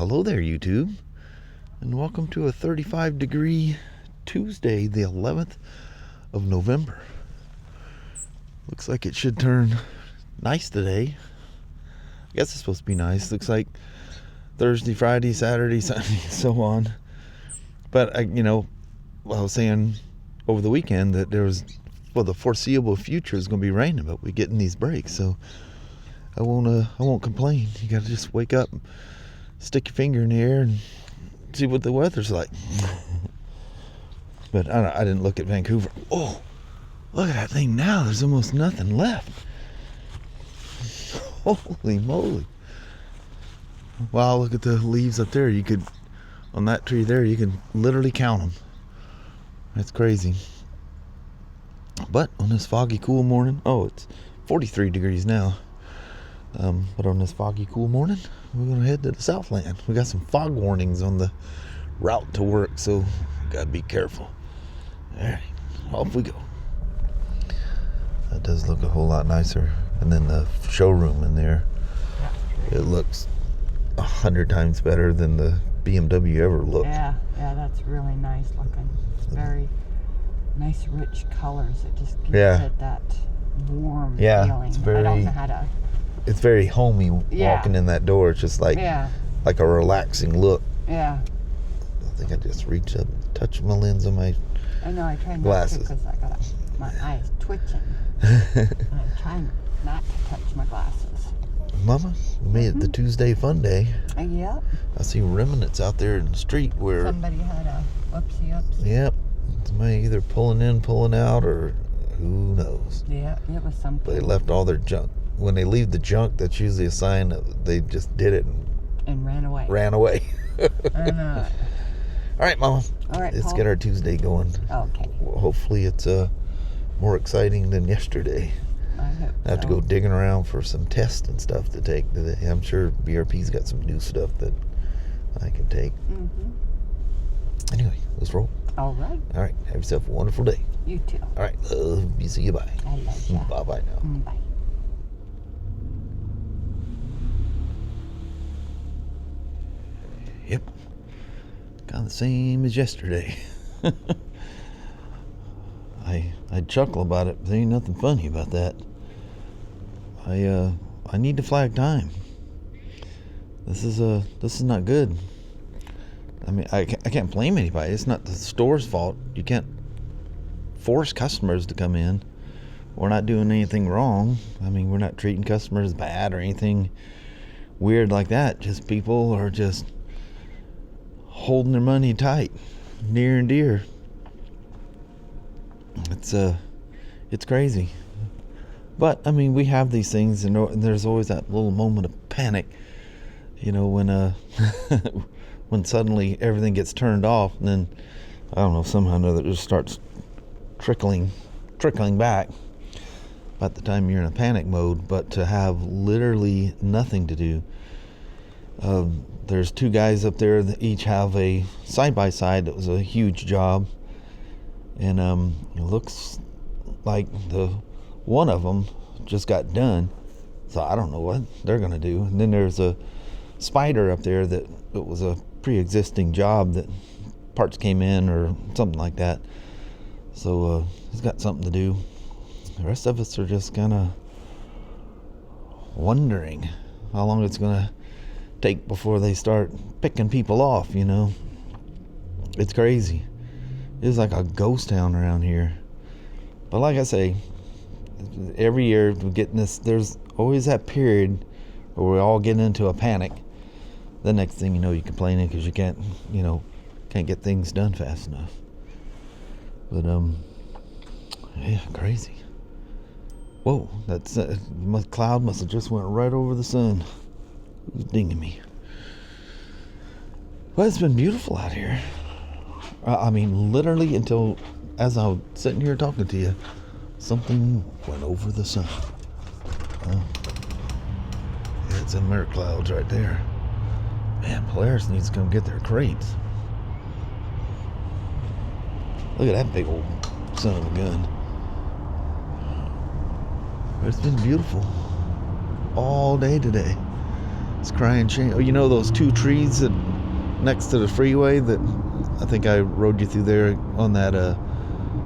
hello there, YouTube, and welcome to a 35-degree Tuesday, the 11th of November. Looks like it should turn nice today. I guess it's supposed to be nice. Looks like Thursday, Friday, Saturday, Sunday, so on. But I was saying over the weekend that there was, the foreseeable future is going to be raining, but we're getting these breaks, so I won't complain. You got to just wake up, stick your finger in the air, and see what the weather's like. But I didn't look at Vancouver. Oh, look at that thing now. There's almost nothing left. Holy moly. Wow, look at the leaves up there. On that tree there, you can literally count them. That's crazy. But on this foggy, cool morning, it's 43 degrees now. But on this foggy, cool morning, we're going to head to the Southland. We got some fog warnings on the route to work, so got to be careful. All right, off we go. That does look a whole lot nicer. And then the showroom in there, it looks 100 times better than the BMW ever looked. Yeah, that's really nice looking. It's very nice, rich colors. It just gives it that warm feeling. It's very, I don't know how to... It's very homey walking in that door. It's just like a relaxing look. Yeah. I think I just reached up and touched my lens on my I know, I tried not glasses. to because I got my eyes twitching. And I'm trying not to touch my glasses. Mama, we made it the Tuesday Funday. Yep. I see remnants out there in the street where... Somebody had a whoopsie-upsie. Yep. Somebody either pulling in, pulling out, or who knows. Yeah, it was something. But they left all their junk. When they leave the junk, that's usually a sign that they just did it and ran away. I know. All right, Mama. All right, let's Paul. get our Tuesday going. Okay. Well, hopefully it's more exciting than yesterday. I hope I have to go digging around for some tests and stuff to take today. I'm sure BRP's got some new stuff that I can take. Mm-hmm. Anyway, let's roll. All right. All right. Have yourself a wonderful day. You too. All right. Love you. See you. Bye. I love you. Bye-bye now. Bye. Yep. Kind of the same as yesterday. I chuckle about it, but there ain't nothing funny about that. I need to flag time. This is not good. I mean, I can't blame anybody. It's not the store's fault. You can't force customers to come in. We're not doing anything wrong. I mean, we're not treating customers bad or anything weird like that. Just people are just holding their money tight, near and dear. It's crazy. But I mean, we have these things, and there's always that little moment of panic, when when suddenly everything gets turned off, and then I don't know, somehow or another it just starts trickling back by the time you're in a panic mode. But to have literally nothing to do. There's two guys up there that each have a side-by-side that was a huge job, and it looks like the one of them just got done, so I don't know what they're gonna do. And then there's a spider up there that it was a pre-existing job that parts came in or something like that, so he's got something to do. The rest of us are just kind of wondering how long it's gonna take before they start picking people off. It's crazy. It's like a ghost town around here. But like I say, every year we get this, there's always that period where we all get into a panic. The next thing you know, you're complaining because you can't get things done fast enough. But crazy. Whoa, that's cloud must have just went right over the sun. Who's dinging me? Well, it's been beautiful out here. I mean, literally until as I was sitting here talking to you, something went over the sun. It's in mirror clouds right there. Man, Polaris needs to come get their crates. Look at that big old son of a gun. But it's been beautiful all day today. It's crying shame. Oh, you know those two trees that next to the freeway that I think I rode you through there on that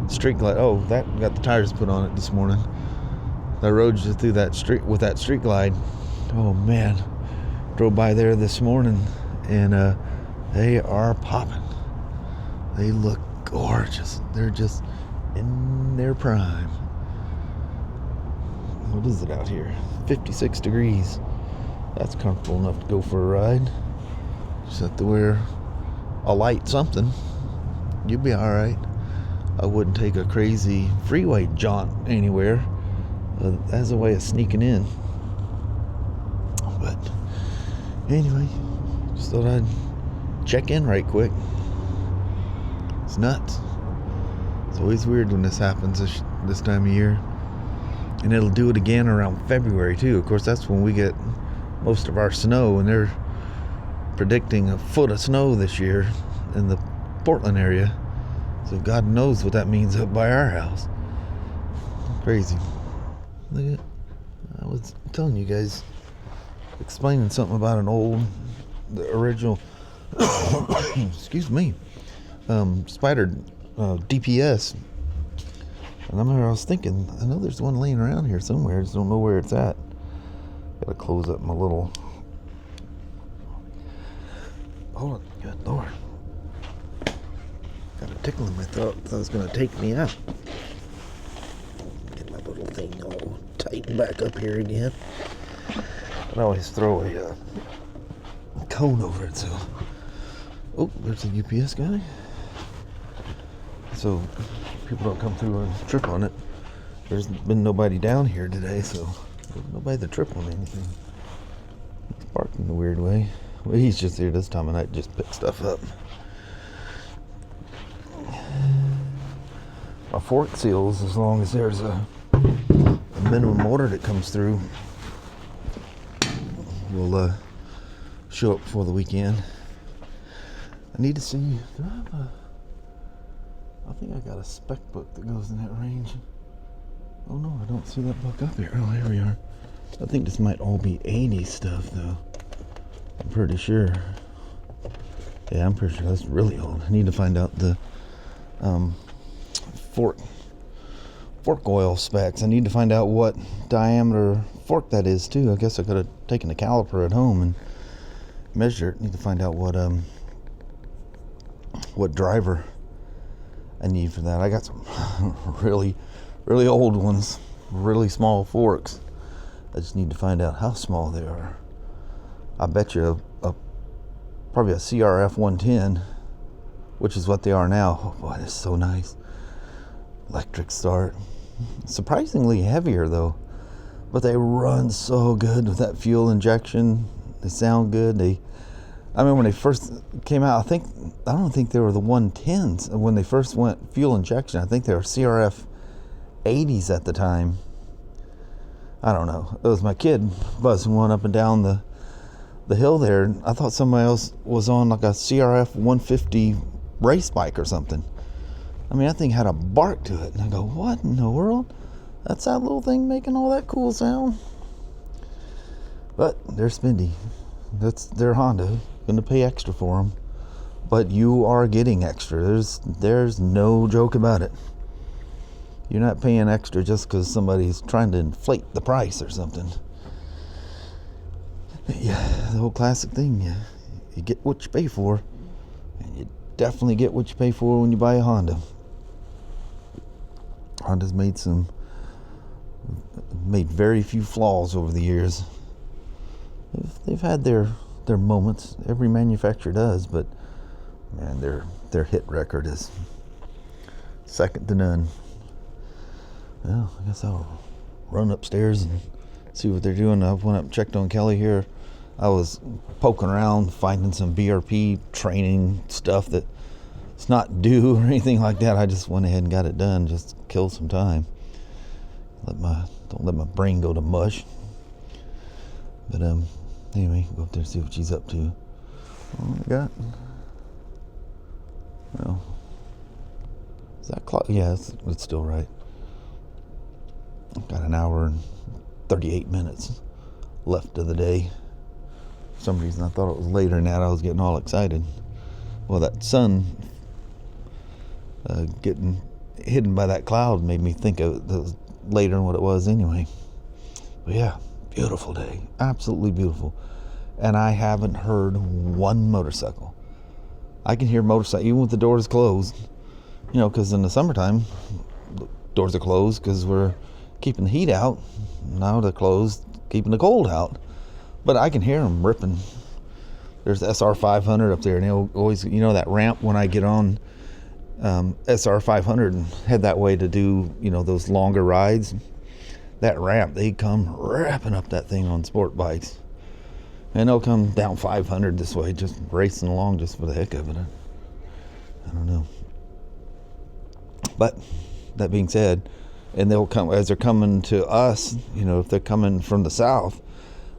street glide. Oh, that got the tires put on it this morning. I rode you through that street with that street glide. Oh man, drove by there this morning, and they are popping. They look gorgeous. They're just in their prime. What is it out here? 56 degrees. That's comfortable enough to go for a ride. Just have to wear a light something. You'll be all right. I wouldn't take a crazy freeway jaunt anywhere as a way of sneaking in. But anyway, just thought I'd check in right quick. It's nuts. It's always weird when this happens this time of year. And it'll do it again around February too. Of course, that's when we get most of our snow, and they're predicting a foot of snow this year in the Portland area. So God knows what that means up by our house. Crazy. Look at, I was telling you guys, explaining something about the original, excuse me, Spider DPS. And I was thinking, I know there's one laying around here somewhere. I just don't know where it's at. Gotta close up my little. Hold on, good Lord. Got a tickle in my throat. That was gonna take me out. Get my little thing all tightened back up here again. I always throw a cone over it, so. Oh, there's a UPS guy. So people don't come through and trip on it. There's been nobody down here today, so there's nobody to trip on anything. He's parked in a weird way. Well, he's just here this time of night, just pick stuff up. My fork seals, as long as there's a minimum order that comes through, will show up before the weekend. I need to see. Do I have I think I got a spec book that goes in that range. Oh no, I don't see that book up here. Oh, here we are. I think this might all be 80s stuff though. I'm pretty sure. Yeah, I'm pretty sure that's really old. I need to find out the fork oil specs. I need to find out what diameter fork that is too. I guess I could have taken a caliper at home and measured it. Need to find out what driver I need for that. I got some really, really old ones, really small forks. I just need to find out how small they are. I bet you probably a CRF 110, which is what they are now. Oh boy, that's so nice. Electric start. Surprisingly heavier though, but they run so good with that fuel injection. They sound good. I mean, when they first came out, I don't think they were the 110s when they first went fuel injection. I think they were CRF 80s at the time. I don't know. It was my kid buzzing one up and down the hill there. I thought somebody else was on like a CRF 150 race bike or something. I mean, that thing had a bark to it. And I go, what in the world? That's that little thing making all that cool sound? But they're spendy. That's their Honda. Gonna pay extra for them, but you are getting extra. There's no joke about it. You're not paying extra just because somebody's trying to inflate the price or something. Yeah, the whole classic thing. You get what you pay for, and you definitely get what you pay for when you buy a Honda. Honda's made very few flaws over the years. They've had their moments. Every manufacturer does, but man, their hit record is second to none. Well, I guess I'll run upstairs and see what they're doing. I went up and checked on Kelly here. I was poking around finding some BRP training stuff that it's not due or anything like that. I just went ahead and got it done, just kill some time. Don't let my brain go to mush. But anyway, go up there and see what she's up to. Oh my God. Well, is that clock? Yeah, it's still right. I've got an hour and 38 minutes left of the day. For some reason, I thought it was later than that. I was getting all excited. Well, that sun getting hidden by that cloud made me think of it was later than what it was anyway. But yeah, beautiful day. Absolutely beautiful. And I haven't heard one motorcycle. I can hear motorcycles even with the doors closed. You know, because in the summertime, the doors are closed because we're keeping the heat out. Now they're closed, keeping the cold out. But I can hear them ripping. There's the SR500 up there, and they'll always, you know, that ramp when I get on SR500 and head that way to do, you know, those longer rides. That ramp, they come wrapping up that thing on sport bikes. And they'll come down 500 this way, just racing along just for the heck of it. I don't know. But that being said, and they'll come, as they're coming to us, you know, if they're coming from the south,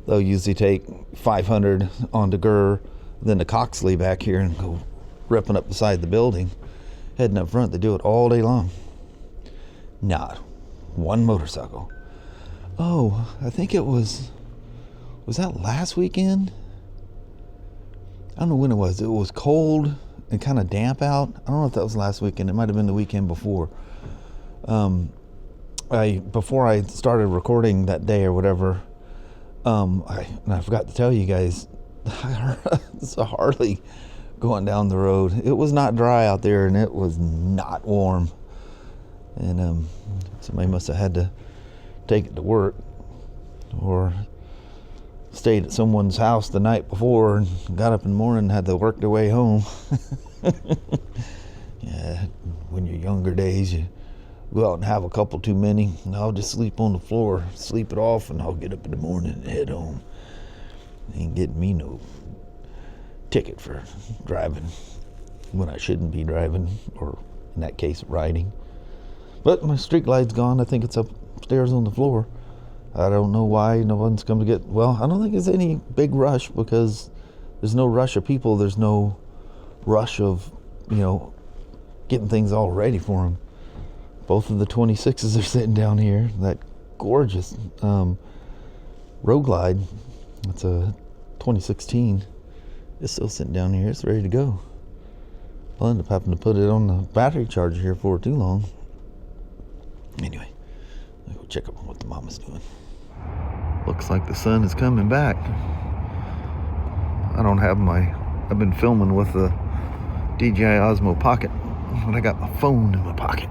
they'll usually take 500 onto Gurr, then to Coxley back here and go ripping up beside the building, heading up front. They do it all day long. Not one motorcycle. Oh, I think it was that last weekend? I don't know when it was. It was cold and kind of damp out. I don't know if that was last weekend. It might have been the weekend before. Before I started recording that day or whatever, I forgot to tell you guys, it's a Harley going down the road. It was not dry out there, and it was not warm. And somebody must have had to take it to work, or stayed at someone's house the night before and got up in the morning and had to work their way home. Yeah, when you're younger days, you go out and have a couple too many, and I'll just sleep on the floor, sleep it off, and I'll get up in the morning and head home. Ain't getting me no ticket for driving when I shouldn't be driving, or in that case, riding. But my street light's gone. I think it's upstairs on the floor. I don't know why no one's come to get, well, I don't think there's any big rush, because there's no rush of people. There's no rush of, you know, getting things all ready for them. Both of the 26s are sitting down here. That gorgeous Road Glide, it's a 2016. It's still sitting down here. It's ready to go. I'll end up having to put it on the battery charger here for too long. Anyway, I'll go check up on what the mama's doing. Looks like the sun is coming back. I don't have I've been filming with the DJI Osmo Pocket, but I got my phone in my pocket.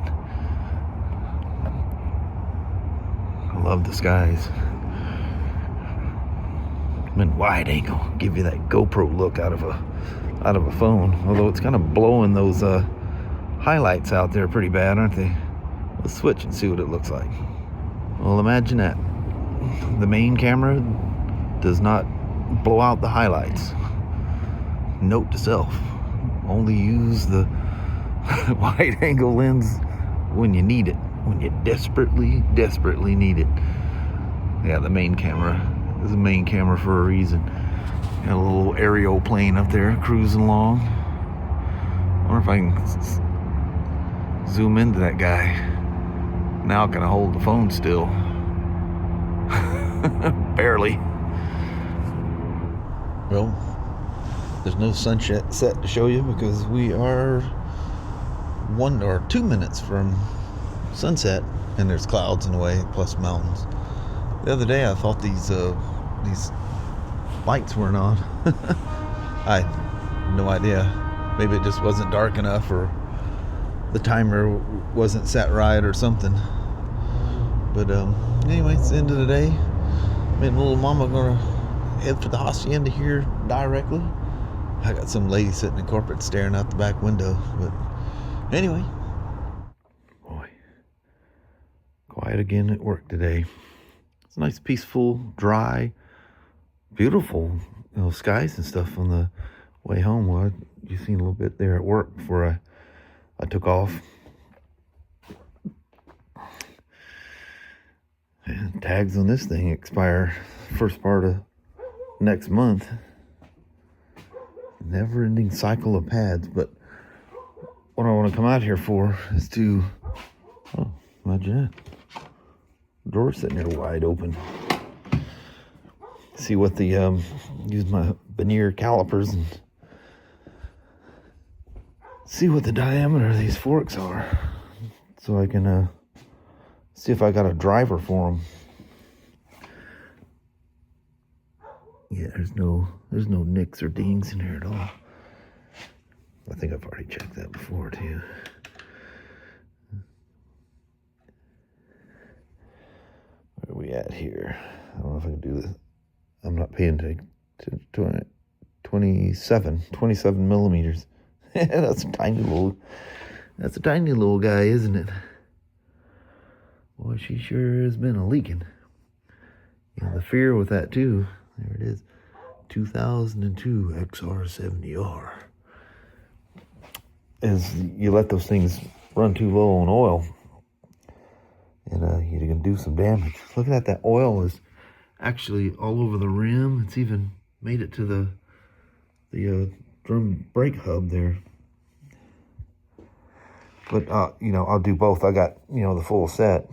I love the skies. I'm in wide angle, give you that GoPro look out of a phone. Although it's kind of blowing those highlights out there pretty bad, aren't they? Let's switch and see what it looks like. Well, imagine that. The main camera does not blow out the highlights. Note to self, only use the wide angle lens when you need it, when you desperately need it. Yeah, the main camera is the main camera for a reason. Got a little aerial plane up there cruising along. I wonder if I can zoom into that guy. Now can I hold the phone still? Barely. Well, there's no sunset set to show you because we are 1 or 2 minutes from sunset, and there's clouds in the way plus mountains. The other day I thought these lights weren't on. I had no idea. Maybe it just wasn't dark enough, or the timer wasn't set right or something. But anyway, it's the end of the day. Me and little mama gonna head for the hacienda here directly. I got some lady sitting in corporate staring out the back window. But anyway, boy, quiet again at work today. It's nice, peaceful, dry, beautiful, you know, skies and stuff on the way home. Well, you seen a little bit there at work before I took off. And tags on this thing expire first part of next month. Never-ending cycle of pads. But what I want to come out here for is to, oh, imagine that. The door's sitting there wide open. see what the use my veneer calipers and see what the diameter of these forks are, so I can see if I got a driver for them. Yeah, there's no nicks or dings in here at all. I think I've already checked that before too. Where are we at here? I don't know if I can do this. I'm not paying attention to 27 millimeters. That's a tiny little guy, isn't it? Boy, she sure has been a leaking. Yeah, the fear with that too. There it is, 2002 XR70R. Is you let those things run too low on oil, and you're gonna do some damage. Looking at that oil is actually all over the rim. It's even made it to the drum brake hub there. But I'll do both. I got the full set.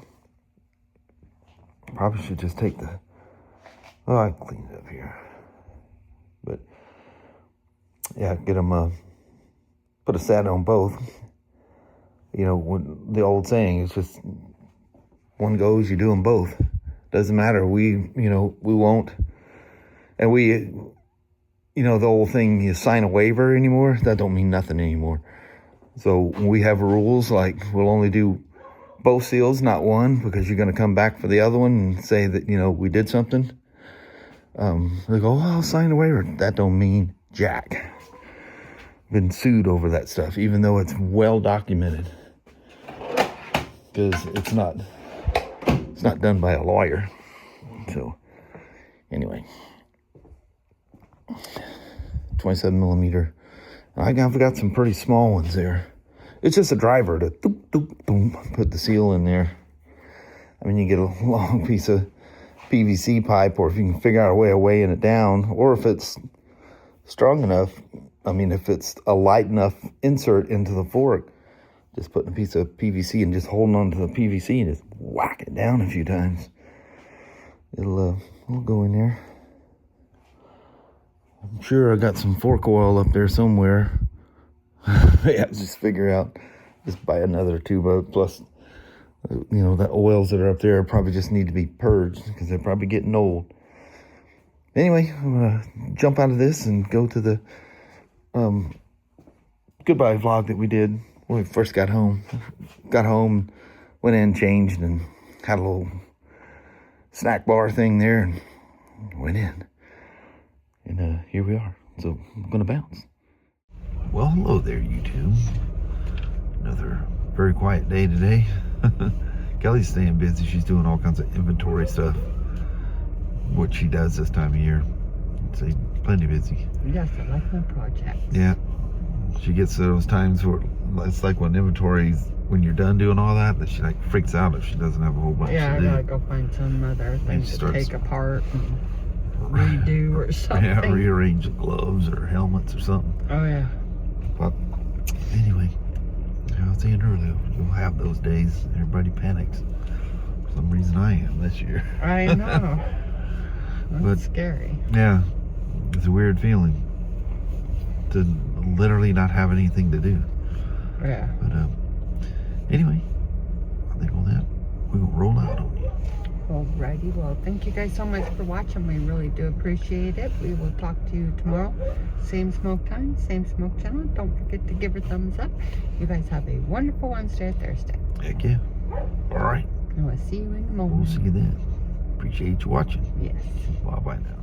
Probably should just take the. Oh, I cleaned it up here. But yeah, get them. Put a set on both. When the old saying is just one goes, you do them both. Doesn't matter. We won't. And the old thing, you sign a waiver anymore. That don't mean nothing anymore. So we have rules like we'll only do both seals, not one, because you're going to come back for the other one and say that, we did something. They go, I'll sign a waiver. That don't mean jack. Been sued over that stuff, even though it's well documented. Because it's not done by a lawyer. So, anyway. 27 millimeter. I've got some pretty small ones there. It's just a driver to put the seal in there. I mean, you get a long piece of PVC pipe, or if you can figure out a way of weighing it down, or if it's strong enough, if it's a light enough insert into the fork, just putting a piece of PVC and just holding on to the PVC and just whack it down a few times. It'll go in there. I'm sure I got some fork oil up there somewhere. Yeah, just figure out, just buy another tube plus, the oils that are up there probably just need to be purged because they're probably getting old. Anyway, I'm going to jump out of this and go to the goodbye vlog that we did when we first got home. Got home, went in, changed, and had a little snack bar thing there and went in. And here we are. So I'm going to bounce. Well, hello there, YouTube. Another very quiet day today. Kelly's staying busy. She's doing all kinds of inventory stuff. What she does this time of year. Say plenty busy. Yes, I like my projects. Yeah. She gets those times where it's like when inventories, when you're done doing all that she like freaks out if she doesn't have a whole bunch to do. I gotta go find some other things to take apart and redo or something. Yeah, rearrange the gloves or helmets or something. Oh yeah. But anyway, I was saying earlier, you'll have those days. Everybody panics. For some reason I am this year. I know. That's scary. Yeah, it's a weird feeling to literally not have anything to do. Yeah. But anyway, I think on that, we will roll out on you. Alrighty, well, thank you guys so much for watching. We really do appreciate it. We will talk to you tomorrow. Same smoke time, same smoke channel. Don't forget to give her a thumbs up. You guys have a wonderful Wednesday or Thursday. Heck yeah. All right. And we'll see you in the morning. We'll see you then. Appreciate you watching. Yes. Bye-bye now.